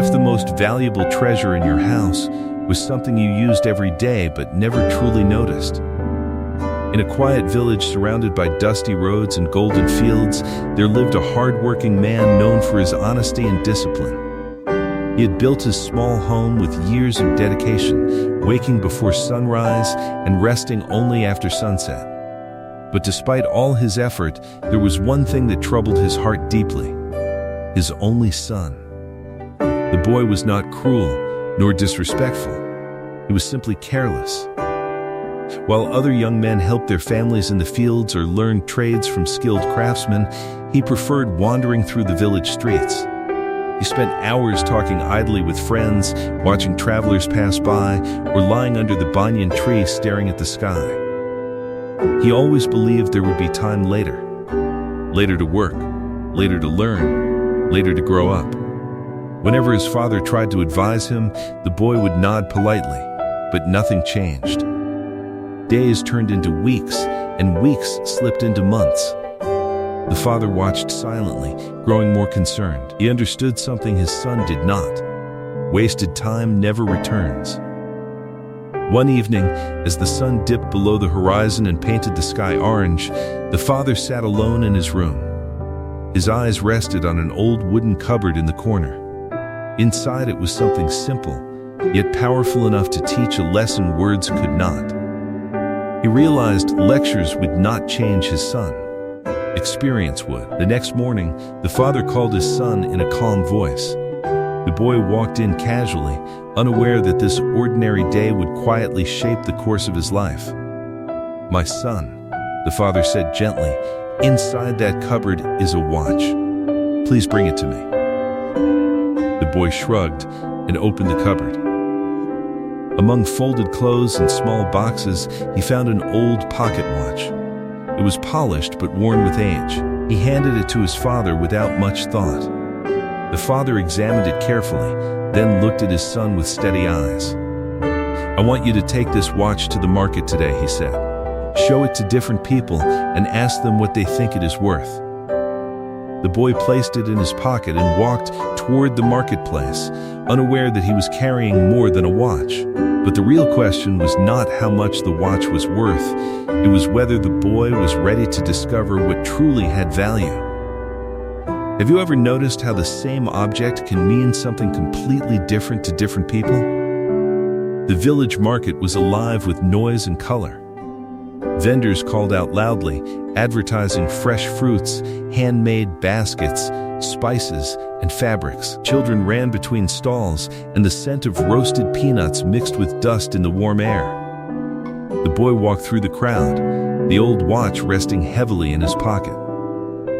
if the most valuable treasure in your house was something you used every day but never truly noticed? In a quiet village surrounded by dusty roads and golden fields, there lived a hard-working man known for his honesty and discipline. He had built his small home with years of dedication, waking before sunrise and resting only after sunset. But despite all his effort, there was one thing that troubled his heart deeply: his only son. The boy was not cruel nor disrespectful. He was simply careless. While other young men helped their families in the fields or learned trades from skilled craftsmen, he preferred wandering through the village streets. He spent hours talking idly with friends, watching travelers pass by, or lying under the banyan tree staring at the sky. He always believed there would be time later. Later to work, later to learn, later to grow up. Whenever his father tried to advise him, the boy would nod politely, but nothing changed. Days turned into weeks, and weeks slipped into months. The father watched silently, growing more concerned. He understood something his son did not. Wasted time never returns. One evening, as the sun dipped below the horizon and painted the sky orange, the father sat alone in his room. His eyes rested on an old wooden cupboard in the corner. Inside it was something simple, yet powerful enough to teach a lesson words could not. He realized lectures would not change his son. Experience would. The next morning, the father called his son in a calm voice. The boy walked in casually, unaware that this ordinary day would quietly shape the course of his life. "My son," the father said gently, "inside that cupboard is a watch. Please bring it to me." The boy shrugged and opened the cupboard. Among folded clothes and small boxes, he found an old pocket watch. It was polished but worn with age. He handed it to his father without much thought. The father examined it carefully, then looked at his son with steady eyes. "I want you to take this watch to the market today," he said. "Show it to different people and ask them what they think it is worth." The boy placed it in his pocket and walked toward the marketplace, unaware that he was carrying more than a watch. But the real question was not how much the watch was worth. It was whether the boy was ready to discover what truly had value. Have you ever noticed how the same object can mean something completely different to different people? The village market was alive with noise and color. Vendors called out loudly, advertising fresh fruits, handmade baskets, spices, and fabrics. Children ran between stalls, and the scent of roasted peanuts mixed with dust in the warm air. The boy walked through the crowd, the old watch resting heavily in his pocket.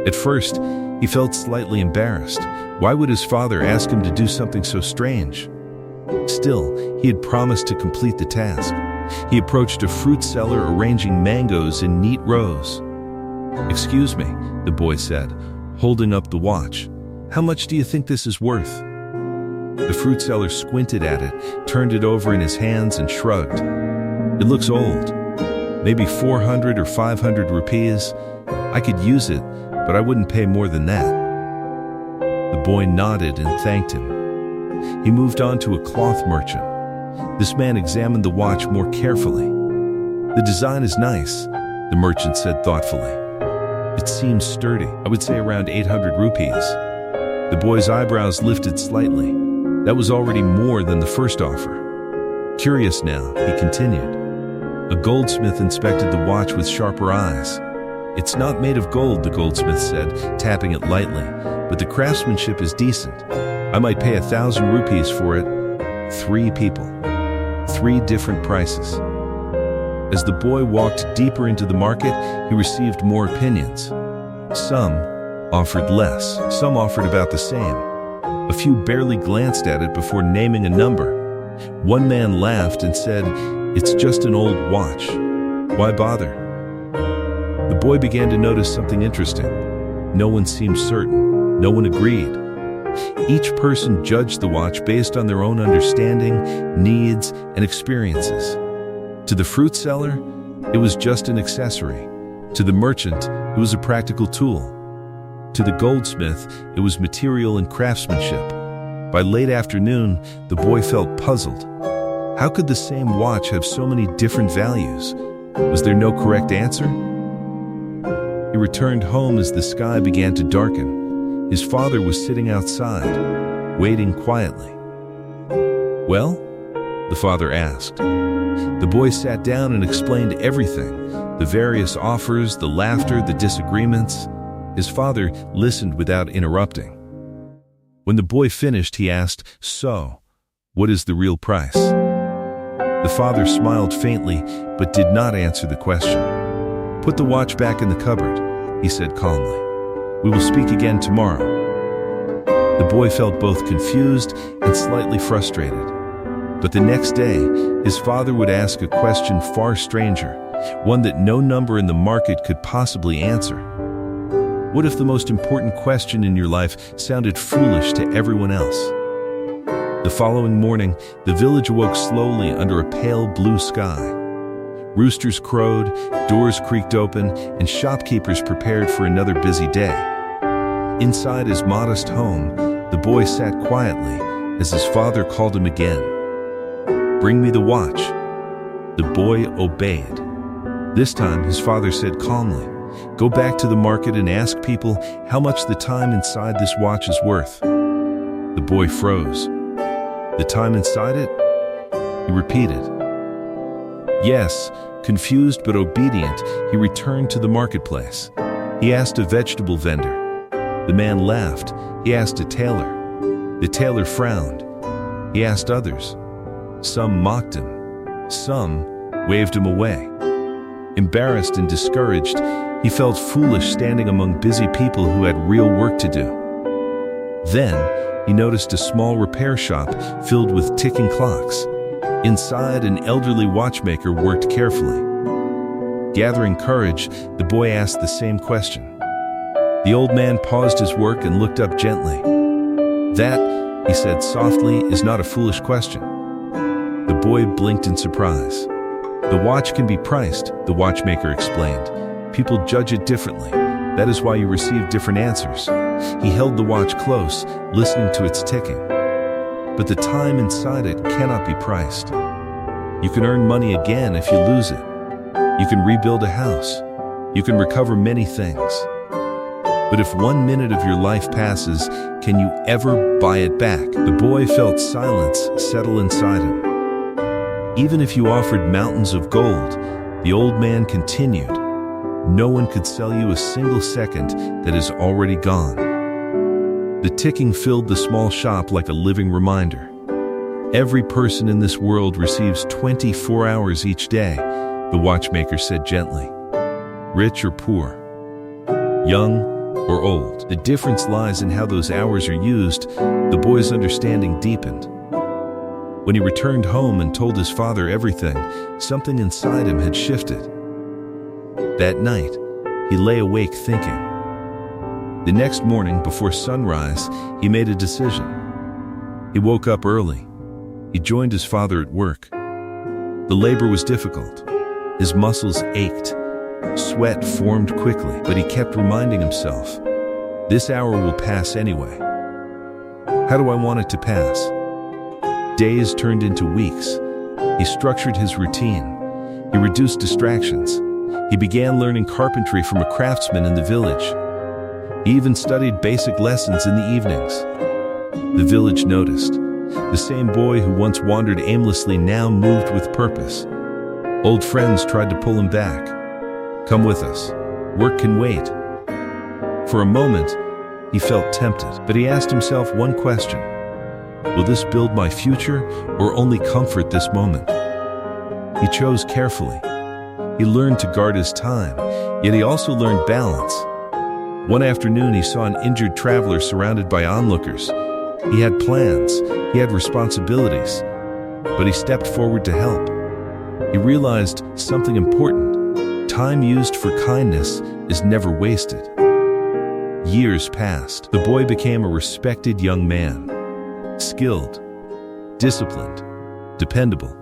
At first, he felt slightly embarrassed. Why would his father ask him to do something so strange? Still, he had promised to complete the task. He approached a fruit seller arranging mangoes in neat rows. "Excuse me," the boy said, holding up the watch. "How much do you think this is worth?" The fruit seller squinted at it, turned it over in his hands and shrugged. "It looks old. Maybe 400 or 500 rupees. I could use it, but I wouldn't pay more than that." The boy nodded and thanked him. He moved on to a cloth merchant. This man examined the watch more carefully. "The design is nice," the merchant said thoughtfully. "It seems sturdy. I would say around 800 rupees. The boy's eyebrows lifted slightly. That was already more than the first offer. Curious now, he continued. A goldsmith inspected the watch with sharper eyes. "It's not made of gold," the goldsmith said, tapping it lightly, "but the craftsmanship is decent. I might pay 1,000 rupees for it." 3 people. 3 different prices. As the boy walked deeper into the market, he received more opinions. Some offered less. Some offered about the same. A few barely glanced at it before naming a number. One man laughed and said, "It's just an old watch. Why bother?" The boy began to notice something interesting. No one seemed certain. No one agreed. Each person judged the watch based on their own understanding, needs, and experiences. To the fruit seller, it was just an accessory. To the merchant, it was a practical tool. To the goldsmith, it was material and craftsmanship. By late afternoon, the boy felt puzzled. How could the same watch have so many different values? Was there no correct answer? He returned home as the sky began to darken. His father was sitting outside, waiting quietly. "Well?" the father asked. The boy sat down and explained everything, the various offers, the laughter, the disagreements. His father listened without interrupting. When the boy finished, he asked, "So, what is the real price?" The father smiled faintly, but did not answer the question. "Put the watch back in the cupboard," he said calmly. "We will speak again tomorrow." The boy felt both confused and slightly frustrated. But the next day, his father would ask a question far stranger, one that no number in the market could possibly answer. What if the most important question in your life sounded foolish to everyone else? The following morning, the village awoke slowly under a pale blue sky. Roosters crowed, doors creaked open, and shopkeepers prepared for another busy day. Inside his modest home, the boy sat quietly as his father called him again. "Bring me the watch." The boy obeyed. This time, his father said calmly, "Go back to the market and ask people how much the time inside this watch is worth." The boy froze. "The time inside it?" he repeated. Yes, confused but obedient, he returned to the marketplace. He asked a vegetable vendor. The man laughed. He asked a tailor. The tailor frowned. He asked others. Some mocked him. Some waved him away. Embarrassed and discouraged, he felt foolish standing among busy people who had real work to do. Then, he noticed a small repair shop filled with ticking clocks. Inside, an elderly watchmaker worked carefully. Gathering courage, the boy asked the same question. The old man paused his work and looked up gently. "That," he said softly, "is not a foolish question." The boy blinked in surprise. "The watch can be priced," the watchmaker explained. "People judge it differently. That is why you receive different answers." He held the watch close, listening to its ticking. But the time inside it cannot be priced. You can earn money again if you lose it. You can rebuild a house. You can recover many things. But if 1 minute of your life passes, can you ever buy it back? The boy felt silence settle inside him. Even if you offered mountains of gold, the old man continued, no one could sell you a single second that is already gone. The ticking filled the small shop like a living reminder. Every person in this world receives 24 hours each day, the watchmaker said gently. Rich or poor, young or old. The difference lies in how those hours are used. The boy's understanding deepened. When he returned home and told his father everything, something inside him had shifted. That night, he lay awake thinking. The next morning, before sunrise, he made a decision. He woke up early. He joined his father at work. The labor was difficult. His muscles ached. Sweat formed quickly, but he kept reminding himself, this hour will pass anyway. How do I want it to pass? Days turned into weeks. He structured his routine. He reduced distractions. He began learning carpentry from a craftsman in the village. He even studied basic lessons in the evenings. The village noticed. The same boy who once wandered aimlessly now moved with purpose. Old friends tried to pull him back. Come with us. Work can wait. For a moment, he felt tempted, but he asked himself one question. Will this build my future or only comfort this moment? He chose carefully. He learned to guard his time, yet he also learned balance. One afternoon, he saw an injured traveler surrounded by onlookers. He had plans, he had responsibilities, but he stepped forward to help. He realized something important. Time used for kindness is never wasted. Years passed. The boy became a respected young man. Skilled, disciplined, dependable.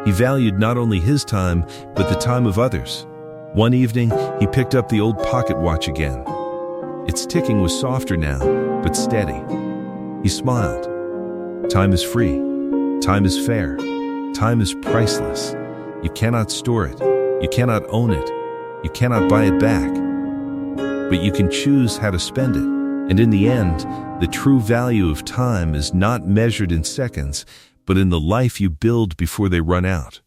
He valued not only his time, but the time of others. One evening, he picked up the old pocket watch again. Its ticking was softer now, but steady. He smiled. Time is free. Time is fair. Time is priceless. You cannot store it. You cannot own it. You cannot buy it back. But you can choose how to spend it. And in the end, the true value of time is not measured in seconds, but in the life you build before they run out.